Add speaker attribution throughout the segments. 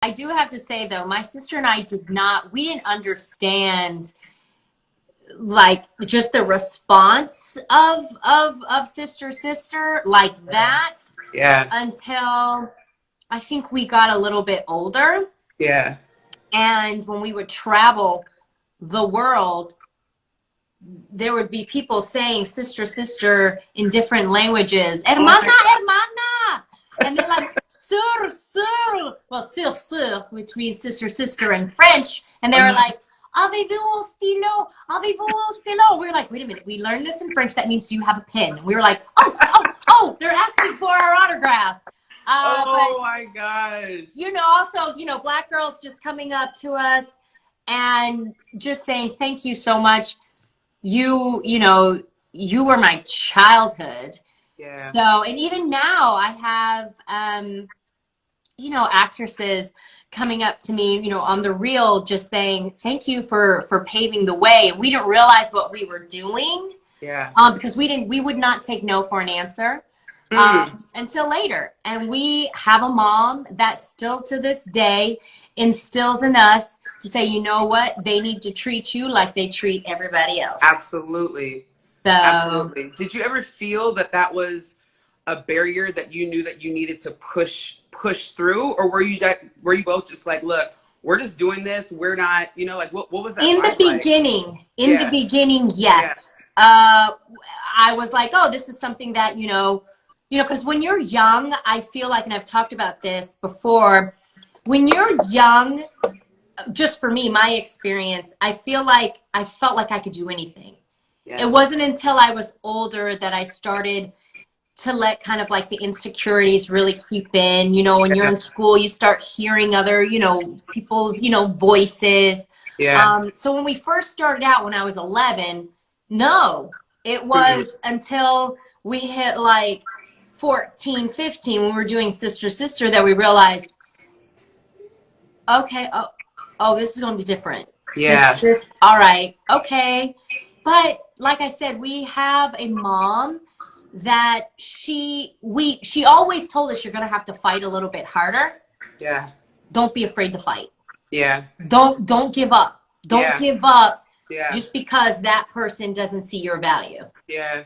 Speaker 1: I do have to say though, my sister and I we didn't understand like just the response of sister like that
Speaker 2: Yeah.
Speaker 1: until I think we got a little bit older.
Speaker 2: Yeah.
Speaker 1: And when we would travel the world, there would be people saying sister, sister in different languages.
Speaker 2: Oh
Speaker 1: Hermana,
Speaker 2: my
Speaker 1: hermana. And they're like, sœur, sœur. Well, sœur, sœur, which means sister, sister in French. And they were
Speaker 2: God.
Speaker 1: like, avez-vous un stylo? Avez-vous un stylo? We were like, wait a minute. We learned this in French. That means, do you have a pen? And we were like, oh, they're asking for our autograph. But,
Speaker 2: Oh my gosh.
Speaker 1: also, Black girls just coming up to us and just saying, thank you so much. You were my childhood.
Speaker 2: Yeah.
Speaker 1: So, and even now I have, actresses coming up to me, on the reel, just saying, thank you for paving the way. We didn't realize what we were doing,
Speaker 2: Yeah.
Speaker 1: because we would not take no for an answer,
Speaker 2: Mm.
Speaker 1: until later. And we have a mom that still to this day instills in us to say, you know what, they need to treat you like they treat everybody else.
Speaker 2: Absolutely.
Speaker 1: So
Speaker 2: Absolutely. Did you ever feel that that was a barrier that you knew that you needed to push through, or were you both just like, look, we're just doing this. We're not, like what was that
Speaker 1: in the
Speaker 2: vibe like?
Speaker 1: beginning,
Speaker 2: Yeah. Yeah.
Speaker 1: yes. I was like, oh, this is something that, because when you're young, I feel like, and I've talked about this before, when you're young, just for me, my experience, I felt like I could do anything. It
Speaker 2: Yeah.
Speaker 1: wasn't until I was older that I started to let kind of like the insecurities really creep in. When you're
Speaker 2: Yeah.
Speaker 1: in school, you start hearing other, people's, voices.
Speaker 2: Yeah.
Speaker 1: So when we first started out when I was 11, no, it
Speaker 2: Mm.
Speaker 1: was until we hit like 14, 15 when we were doing Sister Sister that we realized, okay, oh, this is going to be different.
Speaker 2: Yeah.
Speaker 1: All right, okay. But like I said, we have a mom that she always told us, you're going to have to fight a little bit harder.
Speaker 2: Yeah.
Speaker 1: Don't be afraid to fight.
Speaker 2: Yeah.
Speaker 1: Don't give up. Don't
Speaker 2: Yeah.
Speaker 1: give up
Speaker 2: Yeah.
Speaker 1: just because that person doesn't see your value.
Speaker 2: Yeah.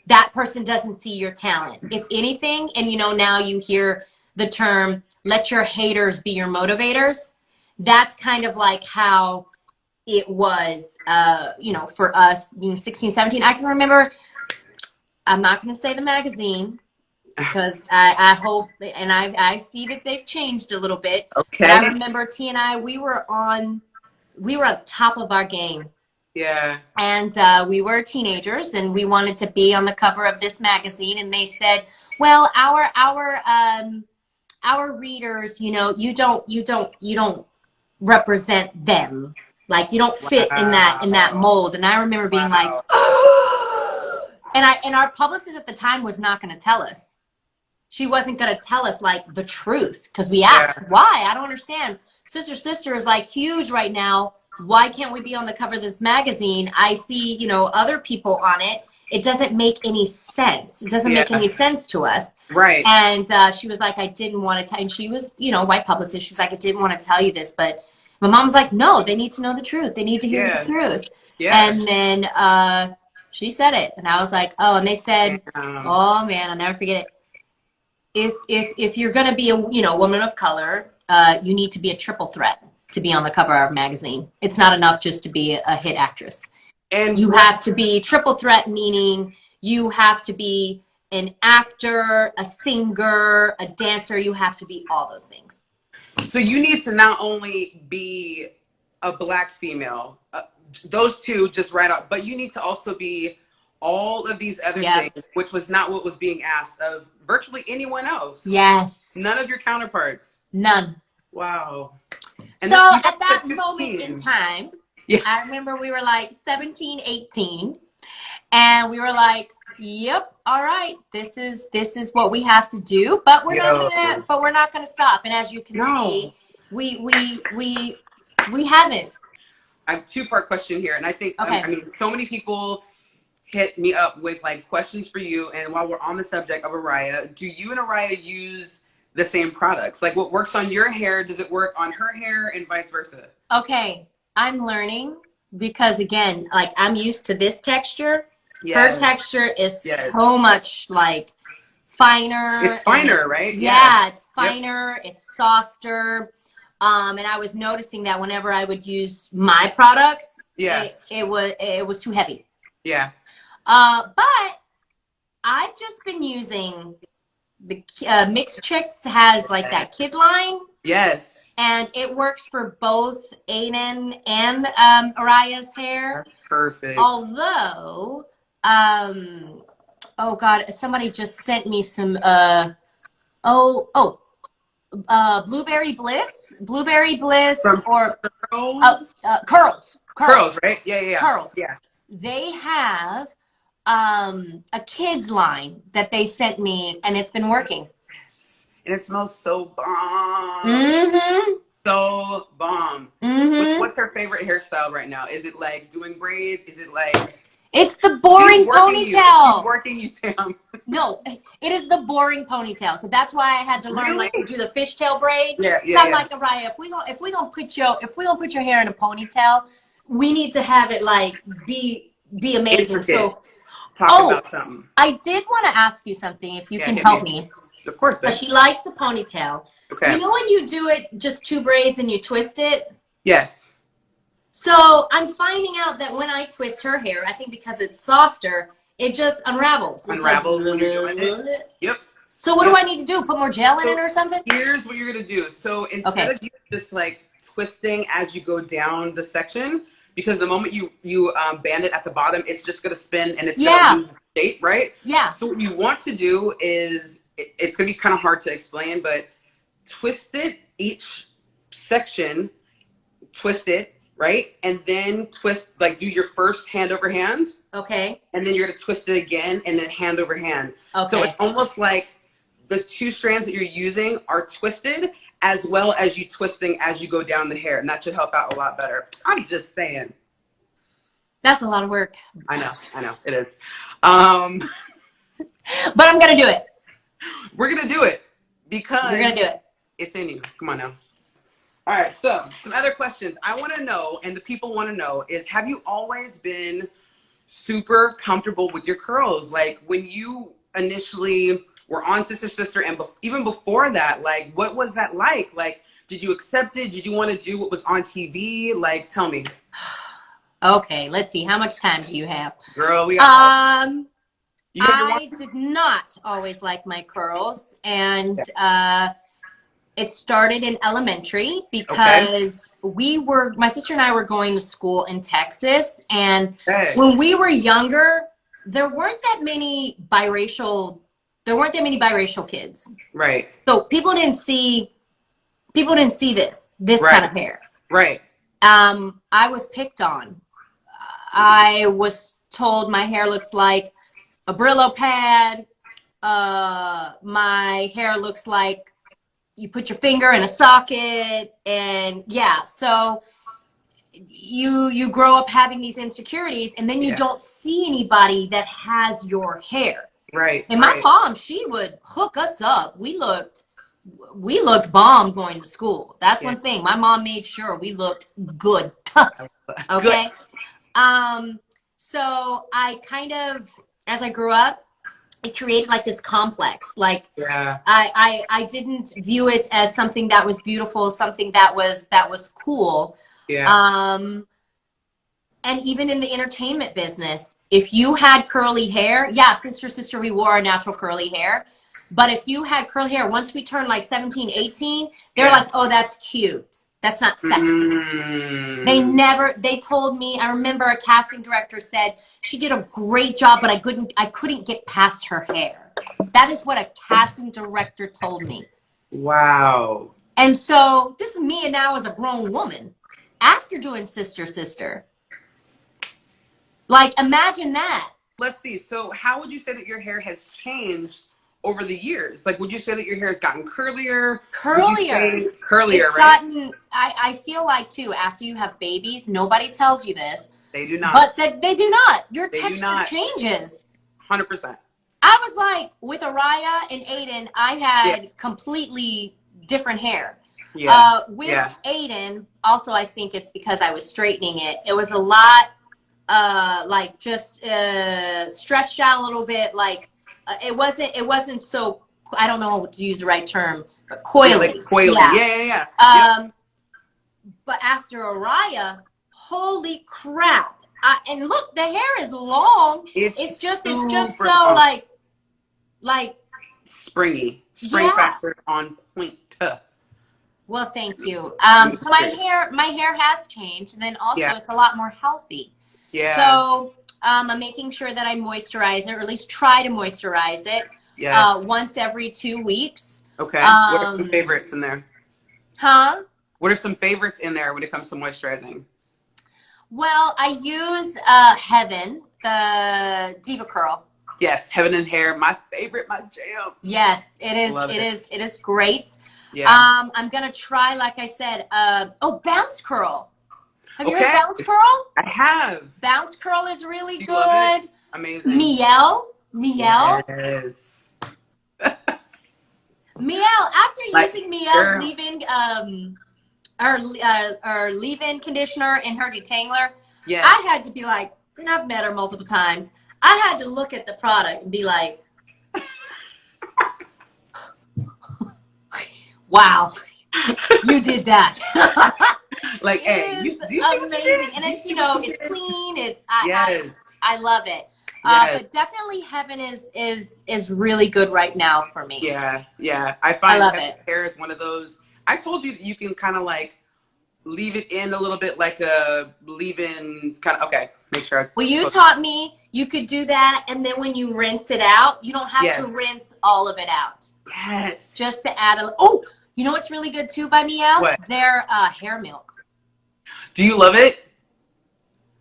Speaker 1: That person doesn't see your talent. If anything, and now you hear the term, let your haters be your motivators. That's kind of like how it was, for us being 16, 17. I can remember, I'm not going to say the magazine because I hope, and I see that they've changed a little bit, but I
Speaker 2: Okay.
Speaker 1: remember T and I, we were at the top of our game.
Speaker 2: Yeah.
Speaker 1: And we were teenagers, and we wanted to be on the cover of this magazine. And they said, "Well, our readers, you don't represent them. Like you don't fit in that
Speaker 2: Wow.
Speaker 1: mold." And I remember being like,
Speaker 2: Wow.
Speaker 1: and our publicist at the time was not going to tell us. She wasn't going to tell us like the truth because we
Speaker 2: Yeah.
Speaker 1: asked why. I don't understand. Sister Sister is like huge right now. Why can't we be on the cover of this magazine? I see, other people on it. It doesn't make any sense. It doesn't make
Speaker 2: Yeah.
Speaker 1: any sense to us.
Speaker 2: Right.
Speaker 1: And she was like, I didn't want to tell. And she was, white publicist. She was like, I didn't want to tell you this, but my mom was like, no, they need to know the truth. They need to hear the
Speaker 2: Yeah.
Speaker 1: truth.
Speaker 2: Yeah.
Speaker 1: And then she said it, and I was like, oh. And they said,
Speaker 2: Damn.
Speaker 1: oh man, I'll never forget it. If you're gonna be a woman of color, you need to be a triple threat to be on the cover of a magazine. It's not enough just to be a hit actress.
Speaker 2: And
Speaker 1: You have to be triple threat, meaning you have to be an actor, a singer, a dancer. You have to be all those things.
Speaker 2: so you need to not only be a Black female, those two just right out, but you need to also be all of these other
Speaker 1: Yeah.
Speaker 2: things, which was not what was being asked of virtually anyone else.
Speaker 1: Yes.
Speaker 2: None of your counterparts.
Speaker 1: None.
Speaker 2: Wow.
Speaker 1: So
Speaker 2: And this, you
Speaker 1: at that
Speaker 2: said
Speaker 1: moment in
Speaker 2: 15.
Speaker 1: time,
Speaker 2: Yeah.
Speaker 1: I remember we were like 17, 18, and we were like, yep, all right, this is what we have to do, but we're
Speaker 2: Yo.
Speaker 1: not gonna stop. And as you can
Speaker 2: No.
Speaker 1: see, we haven't.
Speaker 2: I have a two-part question here, and I think
Speaker 1: Okay.
Speaker 2: I mean so many people hit me up with like questions for you. And while we're on the subject of Araya, do you and Araya use the same products? Like what works on your hair, does it work on her hair and vice versa?
Speaker 1: Okay, I'm learning because again, like I'm used to this texture. Her
Speaker 2: Yes.
Speaker 1: texture is
Speaker 2: Yes.
Speaker 1: so much like finer.
Speaker 2: It's finer, right?
Speaker 1: Yeah, it's
Speaker 2: Yep.
Speaker 1: finer, it's softer. And I was noticing that whenever I would use my products,
Speaker 2: Yeah.
Speaker 1: it was too heavy.
Speaker 2: Yeah.
Speaker 1: But I've just been using the Mixed Chicks has like that kid line.
Speaker 2: Yes.
Speaker 1: And it works for both Aiden and Araya's hair.
Speaker 2: That's perfect.
Speaker 1: Although, oh God, somebody just sent me some, Blueberry Bliss,
Speaker 2: From
Speaker 1: or
Speaker 2: curls?
Speaker 1: curls,
Speaker 2: Right? Yeah.
Speaker 1: curls.
Speaker 2: Yeah.
Speaker 1: They have a kids line that they sent me, and it's been working.
Speaker 2: Yes. And it smells so bomb.
Speaker 1: Mm-hmm.
Speaker 2: So bomb.
Speaker 1: Mm-hmm.
Speaker 2: What's her favorite hairstyle right now? Is it like doing braids? Is it like
Speaker 1: It's the boring ponytail.
Speaker 2: She's working you, Tam.
Speaker 1: No, it is the boring ponytail. So that's why I had to learn like to do the fishtail braid.
Speaker 2: Yeah.
Speaker 1: I'm like, Araya, if we gonna put your hair in a ponytail, we need to have it like be amazing.
Speaker 2: Intricate.
Speaker 1: So
Speaker 2: talk about something.
Speaker 1: I did want to ask you something if you can help me.
Speaker 2: Of course.
Speaker 1: But she likes the ponytail.
Speaker 2: Okay.
Speaker 1: You know when you do it just 2 braids and you twist it?
Speaker 2: Yes.
Speaker 1: So I'm finding out that when I twist her hair, I think because it's softer, it just unravels. It's
Speaker 2: unravels when you're doing it. Yep.
Speaker 1: So what do I need to do? Put more gel in it or something?
Speaker 2: Here's what you're gonna do. So instead of you just like twisting as you go down the section, because the moment you band it at the bottom, it's just gonna spin and it's gonna lose shape, right?
Speaker 1: Yeah.
Speaker 2: So what you want to do is it's gonna be kind of hard to explain, but twist it each section, twist it, right? And then twist, like do your first hand over hand.
Speaker 1: Okay.
Speaker 2: And then you're gonna twist it again and then hand over hand.
Speaker 1: Okay.
Speaker 2: So it's almost like the 2 strands that you're using are twisted as well as you twisting as you go down the hair. And that should help out a lot better. I'm just saying.
Speaker 1: That's a lot of work.
Speaker 2: I know, it is.
Speaker 1: But I'm gonna do it.
Speaker 2: We're gonna do it because
Speaker 1: we're gonna do it.
Speaker 2: It's in you. Come on now. All right, so some other questions I want to know, and the people want to know, is have you always been super comfortable with your curls? Like when you initially were on Sister Sister and even before that, like what was that like? Like, did you accept it? Did you want to do what was on TV? Like, tell me.
Speaker 1: Okay, let's see. How much time do you have?
Speaker 2: Girl, we got
Speaker 1: I did not always like my curls, and it started in elementary because my sister and I were going to school in Texas, and when we were younger, there weren't that many biracial kids.
Speaker 2: Right.
Speaker 1: So people didn't see this kind of hair.
Speaker 2: Right.
Speaker 1: I was picked on. I was told my hair looks like a Brillo pad. My hair looks like you put your finger in a socket, and so you grow up having these insecurities, and then you don't see anybody that has your hair.
Speaker 2: Right.
Speaker 1: And my mom, she would hook us up. We looked bomb going to school. That's one thing. My mom made sure we looked good. Okay. Good. So I kind of, as I grew up, it created like this complex. Like I didn't view it as something that was beautiful, something that was cool. Yeah. And even in the entertainment business, if you had curly hair, sister, we wore our natural curly hair. But if you had curly hair, once we turned like 17, 18, they're like, oh, that's cute. That's not sexy. They told me, I remember a casting director said, she did a great job, but I couldn't get past her hair. That is what a casting director told me.
Speaker 2: Wow. And
Speaker 1: so this is me now as a grown woman after doing Sister. Like, imagine that.
Speaker 2: Let's see. So how would you say that your hair has changed over the years? Like, would you say that your hair has gotten curlier? Curlier,
Speaker 1: it's
Speaker 2: right?
Speaker 1: I feel like, too, after you have babies, nobody tells you this.
Speaker 2: They do not.
Speaker 1: But they do not. Your texture changes.
Speaker 2: 100%.
Speaker 1: I was like, with Araya and Aiden, I had completely different hair. With Aiden, also, I think it's because I was straightening it. It was a lot, like just stretched out a little bit. Like it wasn't so. I don't know how to use the right term, but coily.
Speaker 2: Yeah, like coily. Yeah.
Speaker 1: But after Araya, holy crap! And look, the hair is long. It's just so long. like
Speaker 2: spring factor on point.
Speaker 1: Well, thank you. So my hair has changed, and then also it's a lot more healthy.
Speaker 2: Yeah.
Speaker 1: So I'm making sure that I moisturize it, or at least try to moisturize it.
Speaker 2: Yes.
Speaker 1: Once every 2 weeks.
Speaker 2: Okay. What are some favorites in there?
Speaker 1: Huh?
Speaker 2: What are some favorites in there when it comes to moisturizing?
Speaker 1: Well, I use Heaven, the Diva Curl.
Speaker 2: Yes, Heaven and Hair, my favorite, my jam.
Speaker 1: Yes, it is. It is great.
Speaker 2: Yeah.
Speaker 1: I'm gonna try, like I said. Bounce Curl. Have you heard of Bounce Curl?
Speaker 2: I have.
Speaker 1: Bounce Curl is really good.
Speaker 2: Love it? Amazing.
Speaker 1: Miel.
Speaker 2: Yes.
Speaker 1: Miel. After using Miel's leave-in leave-in conditioner and her detangler, I had to be like, and I've met her multiple times. I had to look at the product and be like, wow, you did that.
Speaker 2: Like, hey, you
Speaker 1: amazing. And it's, it's clean. I love it. But definitely Heaven is really good right now for me.
Speaker 2: Yeah. I love it. Hair is one of those. I told you that you can kind of like leave it in a little bit, like a leave-in kind of. Okay, make sure.
Speaker 1: Well, you taught me you could do that, and then when you rinse it out, you don't have to rinse all of it out.
Speaker 2: Yes.
Speaker 1: Just to add a. Oh, you know what's really good too by Miel?
Speaker 2: What?
Speaker 1: Their hair milk.
Speaker 2: Do you love it?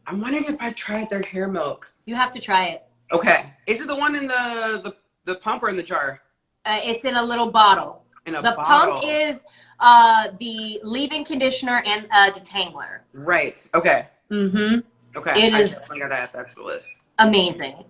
Speaker 2: I'm wondering if I tried their hair milk.
Speaker 1: You have to try it.
Speaker 2: Okay. Is it the one in the pump or in the jar?
Speaker 1: It's in a little bottle.
Speaker 2: The
Speaker 1: pump is the leave-in conditioner and detangler.
Speaker 2: Right. Okay.
Speaker 1: Mm-hmm.
Speaker 2: Okay.
Speaker 1: It is
Speaker 2: definitely gotta add that to the list.
Speaker 1: Amazing.